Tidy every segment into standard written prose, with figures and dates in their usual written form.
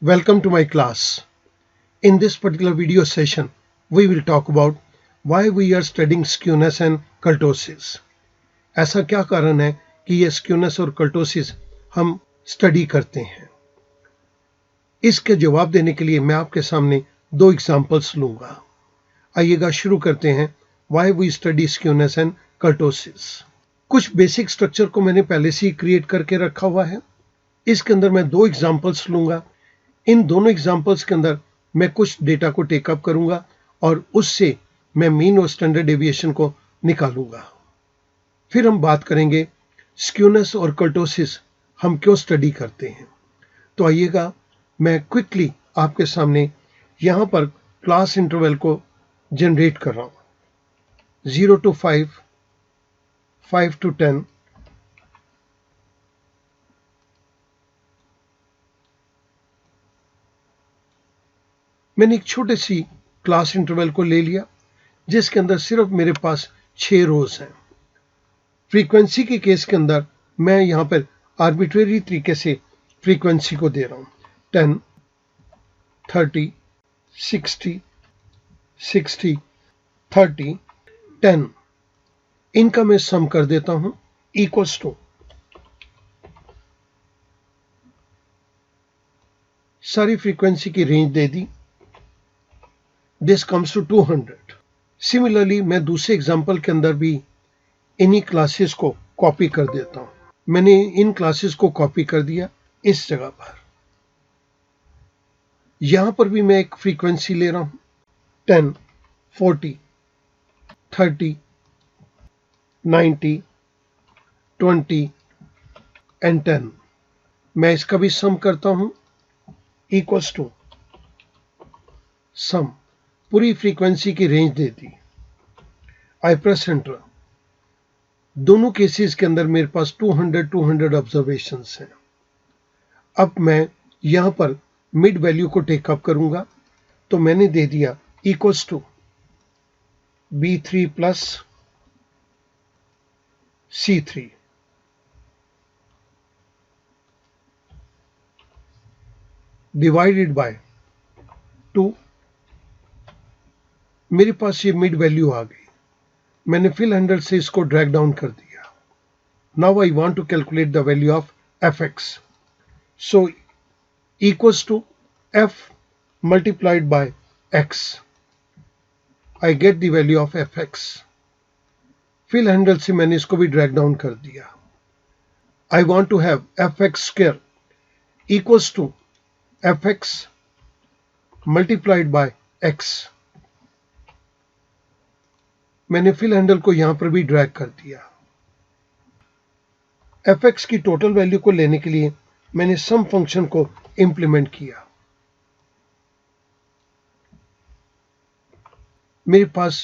Welcome to my class. In this particular video session, we will talk about why we are studying skewness and kurtosis. ऐसा क्या कारण है कि ये skewness और kurtosis हम स्टडी करते हैं? इसके जवाब देने के लिए मैं आपके सामने दो एग्जांपल्स लूंगा। आइएगा शुरू करते हैं why we study skewness and kurtosis. कुछ बेसिक स्ट्रक्चर को मैंने पहले से ही क्रिएट करके रखा हुआ है। इसके अंदर मैं दो एग्जांपल्स लूंगा। इन दोनों एग्जांपल्स के अंदर मैं कुछ डेटा को टेकअप करूंगा और उससे मैं मीन और स्टैंडर्ड डेविएशन को निकालूंगा। फिर हम बात करेंगे स्क्यूनेस और कर्टोसिस हम क्यों स्टडी करते हैं। तो आइएगा मैं क्विकली आपके सामने यहां पर क्लास इंटरवल को जनरेट कर रहा हूं। 0 to 5, 5 to 10, मैंने एक छोटी सी क्लास इंटरवल को ले लिया जिसके अंदर सिर्फ मेरे पास 6 रोज हैं। फ्रीक्वेंसी के केस के अंदर मैं यहां पर आर्बिट्रेरी तरीके से फ्रीक्वेंसी को दे रहा हूं 10, 30, 60, 60, 30, 10। इनका मैं सम कर देता हूं इक्वल्स टू सारी फ्रीक्वेंसी की range they the. This comes to 200. Similarly, मैं दूसरे एग्जाम्पल के अंदर भी इन्हीं क्लासेस को कॉपी कर देता हूं। मैंने इन क्लासेस को कॉपी कर दिया इस जगह पर। यहां पर भी मैं एक फ्रीक्वेंसी ले रहा हूं 10, 40, 30, 90, 20 एंड 10। मैं इसका भी सम करता हूं इक्वल्स टू सम पूरी फ्रीक्वेंसी की रेंज दे दी। आई प्रेस एंटर। दोनों केसेस के अंदर मेरे पास 200 ऑब्जर्वेशंस हैं। अब मैं यहां पर मिड वैल्यू को टेकअप करूंगा तो मैंने दे दिया equals to B3 plus C3 divided by 2। मेरे पास ये मिड वैल्यू आ गई। मैंने फिल हैंडल से इसको ड्रैग डाउन कर दिया। Now I want to calculate the value of fx, so equals to f multiplied by x। I get the value of fx। Fill handle से मैंने इसको भी ड्रैग डाउन कर दिया। I want to have fx square equals to fx multiplied by x। मैंने fill handle को यहां पर भी ड्रैग कर दिया। fx की टोटल वैल्यू को लेने के लिए मैंने सम फंक्शन को इंप्लीमेंट किया। मेरे पास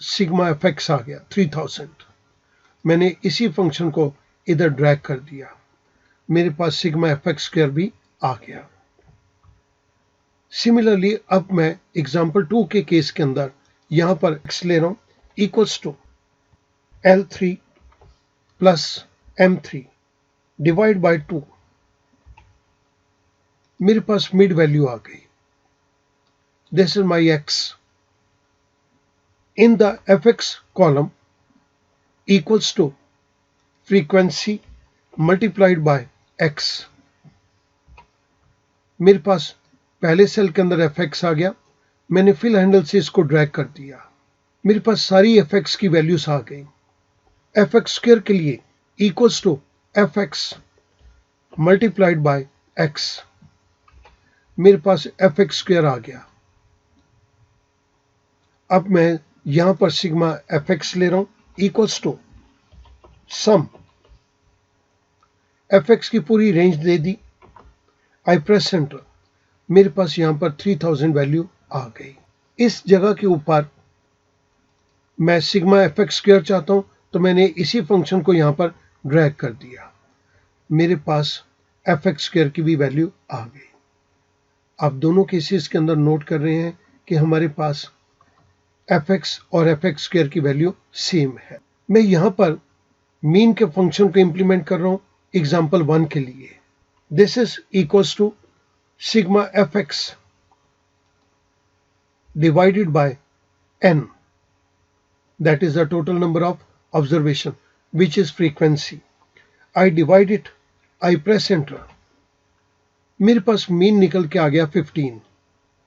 सिग्मा fx आ गया 3000। मैंने इसी फंक्शन को इधर ड्रैग कर दिया। मेरे पास सिग्मा fx स्क्वायर भी आ गया। सिमिलरली अब मैं एग्जांपल 2 के केस के अंदर यहां पर x ले रहा हूं equals to L3 plus M3 divide by 2। मेरे पास मिड वैल्यू आ गई। This is my x in the fx column equals to frequency multiplied by x। मेरे पास पहले सेल के अंदर fx आ गया। मैंने फिल हैंडल से इसको ड्रैग कर दिया। मेरे पास सारी fx की वैल्यूज आ गई। fx स्क्वायर के लिए equals to fx multiplied by x। मेरे पास fx स्क्वायर आ गया। अब मैं यहां पर सिग्मा fx ले रहा हूं इक्वल्स टू सम fx की पूरी रेंज दे दी। आई प्रेस एंटर। मेरे पास यहां पर 3000 वैल्यू आ गई। इस जगह के ऊपर मैं सिग्मा fx स्क्वायर चाहता हूं तो मैंने इसी फंक्शन को यहां पर ड्रैग कर दिया। मेरे पास fx स्क्वायर की भी वैल्यू आ गई। आप दोनों केसेस के अंदर नोट कर रहे हैं कि हमारे पास fx और fx स्क्वायर की वैल्यू सेम है। मैं यहां पर मीन के फंक्शन को इंप्लीमेंट कर रहा हूं एग्जांपल 1 के लिए। This is equals to sigma fx divided by n, that is the total number of observation, which is frequency. I divide it, I press enter. मेरे पास मीन निकल के आ गया 15।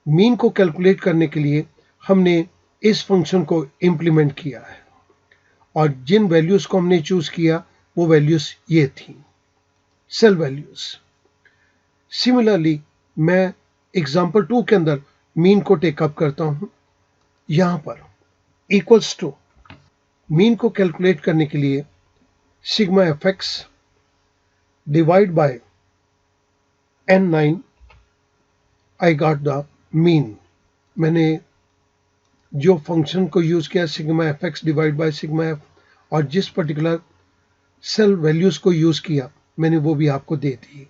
मीन को कैलकुलेट करने के लिए हमने इस फंक्शन को इंप्लीमेंट किया है और जिन वैल्यूज को हमने चूज किया वो वैल्यूज ये थी, सेल वैल्यूज। सिमिलरली मैं एग्जांपल 2 के अंदर मीन को टेकअप करता हूं। यहां पर इक्वल्स टू मीन को कैलकुलेट करने के लिए sigma fx divide bye n9, I got the mean. मैंने जो फंक्शन को यूज किया sigma fx divide by sigma f और जिस पर्टिकुलर सेल वैल्यूज को यूज किया मैंने वो भी आपको दे दी।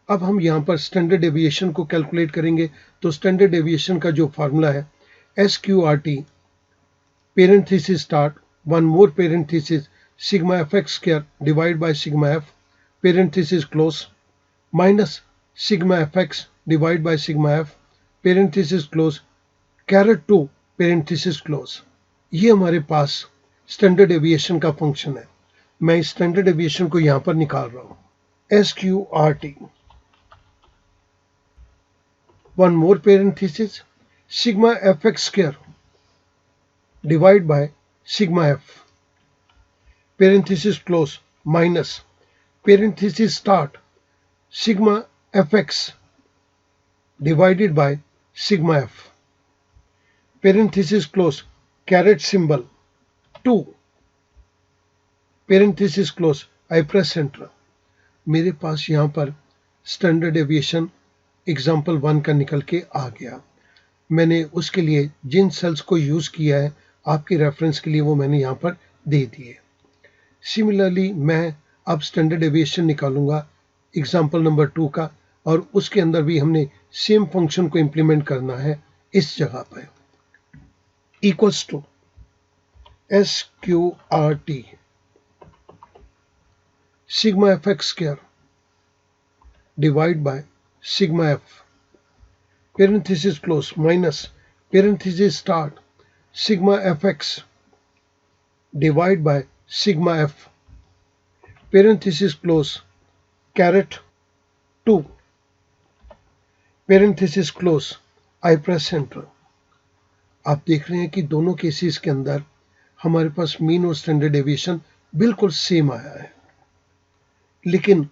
अब हम यहां पर स्टैंडर्ड डेविएशन को कैलकुलेट करेंगे। तो स्टैंडर्ड डेविएशन का जो फार्मूला है SQRT parenthesis start one more parenthesis sigma fx square divide by sigma f parenthesis close minus sigma fx divide by sigma f parenthesis close caret 2 parenthesis close. ये हमारे पास standard deviation का function है। मैं इस standard deviation को यहां पर निकाल रहा हूं। SQRT one more parenthesis sigma fx square divide by sigma f parenthesis close minus parenthesis start sigma fx divided by sigma f parenthesis close caret symbol 2 parenthesis close I press enter। मेरे पास यहां पर standard deviation example 1 का निकल के आ गया। मैंने उसके लिए जिन सेल्स को यूज किया है आपके रेफरेंस के लिए वो मैंने यहां पर दे दिए। सिमिलरली मैं अब स्टैंडर्ड डेविएशन निकालूंगा एग्जाम्पल नंबर 2 का और उसके अंदर भी हमने सेम फंक्शन को इंप्लीमेंट करना है इस जगह पर। Equals to SQRT sigma fx square divide by sigma f parenthesis close minus parenthesis start sigma fx divide by sigma f parenthesis close caret 2 parenthesis close I press enter. आप देख रहे हैं कि दोनों केसेस के अंदर हमारे पास मीन और स्टैंडर्ड डेविएशन बिल्कुल सेम आया है, लेकिन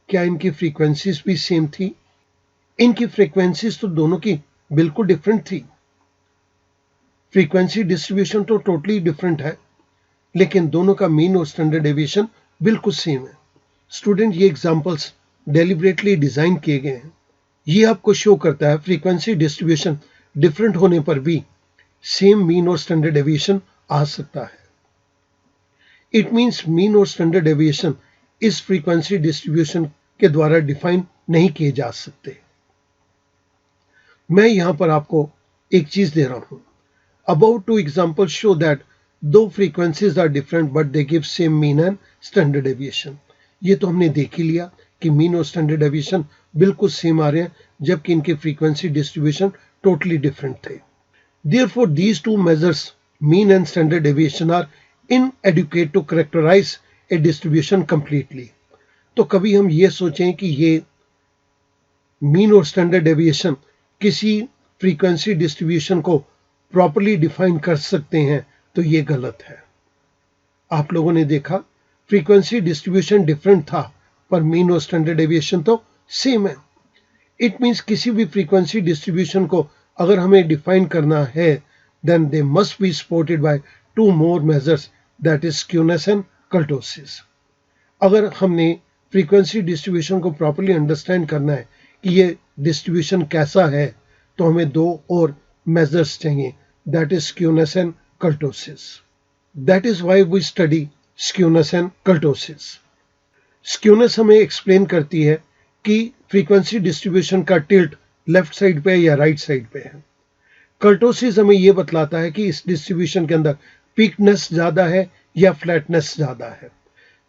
क्या इनकी फ्रीक्वेंसीज भी सेम थी? इनकी फ्रीक्वेंसीज तो दोनों की बिल्कुल डिफरेंट थी। फ्रीक्वेंसी डिस्ट्रीब्यूशन तो टोटली डिफरेंट है, लेकिन दोनों का मीन और स्टैंडर्ड डेविएशन बिल्कुल सेम है। स्टूडेंट, ये एग्जांपल्स डेलिबरेटली डिजाइन किए गए हैं। ये आपको शो करता है फ्रीक्वेंसी डिस्ट्रीब्यूशन डिफरेंट होने पर भी सेम मीन और स्टैंडर्ड डेविएशन आ सकता है। इट मींस मीन और स्टैंडर्ड डेविएशन इस फ्रीक्वेंसी डिस्ट्रीब्यूशन के द्वारा डिफाइन नहीं किए जा सकते। मैं यहां पर आपको एक चीज दे रहा हूं। About two examples show that दो frequencies are different but they give same mean and standard deviation. ये तो हमने देख ही लिया कि मीन और स्टैंडर्ड डेविएशन बिल्कुल सेम आ रहे हैं, जबकि इनके फ्रीक्वेंसी डिस्ट्रीब्यूशन टोटली डिफरेंट थे। Therefore, these two measures, mean and standard deviation, are inadequate to characterize a distribution completely. तो कभी हम ये सोचें कि ये मीन और स्टैंडर्ड डेविएशन किसी फ्रीक्वेंसी डिस्ट्रीब्यूशन को प्रॉपर्ली डिफाइन कर सकते हैं, तो ये गलत है। आप लोगों ने देखा फ्रीक्वेंसी डिस्ट्रीब्यूशन डिफरेंट था, पर मीन और स्टैंडर्ड डेविएशन तो सेम है। इट मीन्स किसी भी फ्रीक्वेंसी डिस्ट्रीब्यूशन को अगर हमें डिफाइन करना है, then they must be supported by two more measures, that is skewness and kurtosis. अगर हमने फ्रीक्वेंसी डिस्ट्रीब्यूशन को प्रॉपर्ली अंडरस्टैंड करना है कि ये डिस्ट्रीब्यूशन कैसा है, तो हमें दो और मेजर्स चाहिए, that is skewness and kurtosis. That is why we study skewness and kurtosis. Skewness हमें एक्सप्लेन करती है कि फ्रीक्वेंसी डिस्ट्रीब्यूशन का टिल्ट लेफ्ट साइड पे या राइट साइड पे है। कर्टोसिस हमें यह बतलाता है कि इस डिस्ट्रीब्यूशन के अंदर पीकनेस ज्यादा है या फ्लैटनेस ज्यादा है।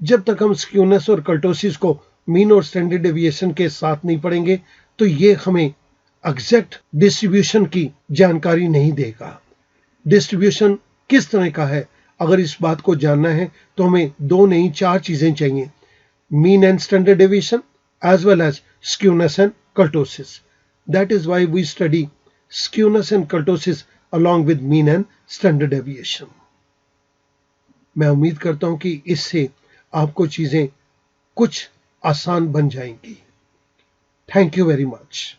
जब तक हम स्क्यूनेस और कर्टोसिस को मीन और स्टैंडर्ड डेविएशन के साथ नहीं पढ़ेंगे, तो ये हमें एग्जैक्ट डिस्ट्रीब्यूशन की जानकारी नहीं देगा। डिस्ट्रीब्यूशन किस तरह का है, अगर इस बात को जानना है तो हमें 2 नहीं 4 चीजें चाहिए, mean and standard deviation as well as skewness and kurtosis. That is why we study skewness and kurtosis along with mean and standard deviation. मैं उम्मीद करता हूं कि इससे आपको चीजें कुछ आसान बन जाएंगी। Thank you very much.